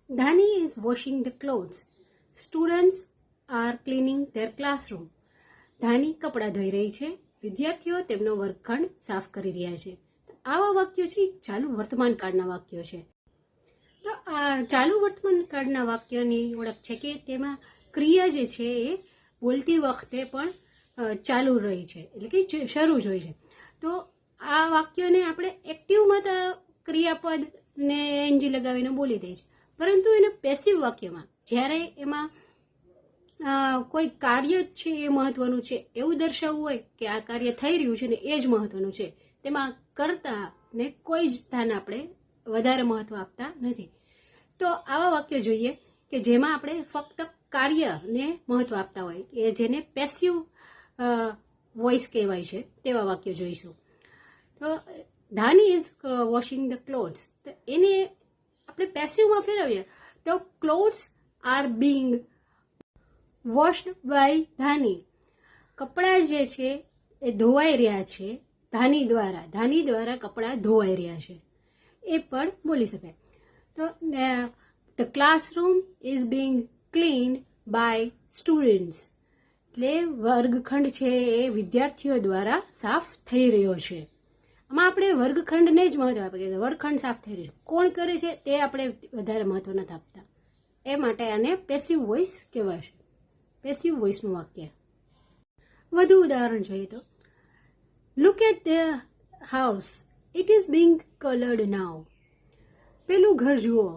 Dhani is washing the clothes. Students are cleaning their classroom. ધાની કપડાં ધોઈ રહી છે, વિદ્યાર્થીઓ તેમનો વર્ગખંડ સાફ કરી રહ્યા છે. આવા વાક્યો છે ચાલુ વર્તમાન કાળના વાક્યો છે. તો આ ચાલુ વર્તમાન કાળના વાક્યની ઓળખ છે કે તેમાં ક્રિયા જે છે એ બોલતી વખતે પણ ચાલુ રહી છે, એટલે કે શરૂ જ હોય છે. તો આ વાક્યોને આપણે એક્ટિવમાં તો ક્રિયાપદ ને એનજી લગાવીને બોલી દઈએ છીએ, પરંતુ એને પેસિવ વાક્યમાં જ્યારે એમાં કોઈ કાર્ય છે એ મહત્વનું છે એવું દર્શાવવું હોય કે આ કાર્ય થઈ રહ્યું છે ને એ જ મહત્વનું છે, તેમાં કરતા ને કોઈ જ સ્થાન આપણે વધારે મહત્વ આપતા નથી. તો આવા વાક્યો જોઈએ કે જેમાં આપણે ફક્ત કાર્યને મહત્વ આપતા હોય, કે જેને પેસિવ વોઇસ કહેવાય છે, તેવા વાક્યો જોઈશું. તો Dhani is washing the clothes, તો એને આપણે પેસિવમાં ફેરવીએ તો clothes are being washed by Dhani. કપડાં જે છે એ ધોવાઈ રહ્યા છે ધાની દ્વારા કપડાં ધોવાઈ રહ્યા છે, એ પણ બોલી શકાય. તો the classroom is being cleaned by students, એટલે વર્ગખંડ છે એ વિદ્યાર્થીઓ દ્વારા સાફ થઈ રહ્યો છે. આમાં આપણે વર્ગખંડને જ મહત્વ આપીએ, વર્ગખંડ સાફ થઈ રહ્યો છે, કોણ કરે છે તે આપણે વધારે મહત્વ નથી આપતા, એ માટે આને પેસિવ વોઇસ કહેવાય છે, પેસિવ વોઇસનું વાક્ય. વધુ ઉદાહરણ જોઈએ તો look at the house, it is being coloured now. પેલું ઘર જુઓ,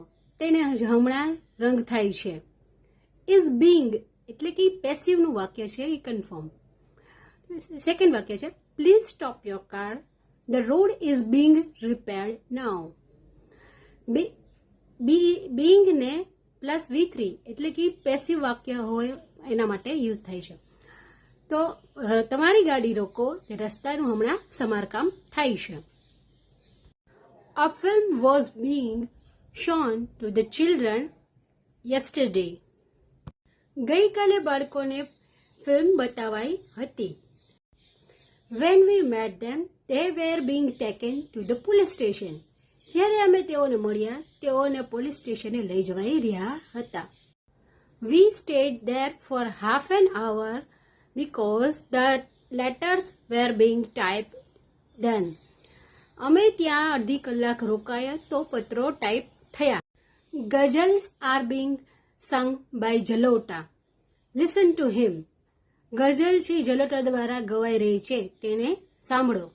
તેને હમણાં રંગ થાય છે. ઇઝ બીંગ એટલે કે પેસિવનું વાક્ય છે, એ કન્ફર્મ. સેકન્ડ વાક્ય છે please stop your car, the road is being રિપેર્ડ now. Being ને પ્લસ V3 એટલે કે પેસિવ વાક્ય હોય એના માટે યુઝ થાય છે. તો તમારી ગાડી રોકો, રસ્તાનું હમણાં સમારકામ થાય છે. A film was being shown to the children yesterday. ગઈકાલે બાળકોને ફિલ્મ બતાવાઈ હતી. When we met them, they were being taken to the police station. જ્યારે અમે તેઓને મળ્યા, તેઓને પોલીસ સ્ટેશને લઈ જવાઈ રહ્યા હતા. We stayed there for half an hour because the letters were being typed done. અમે ત્યાં અડધી કલાક રોકાયા તો પત્રો ટાઈપ થયા. Ghazals are being sung by Jalota. Listen to him. ગઝલ છે જલોટા દ્વારા ગવાઈ રહી છે, તેને સાંભળો.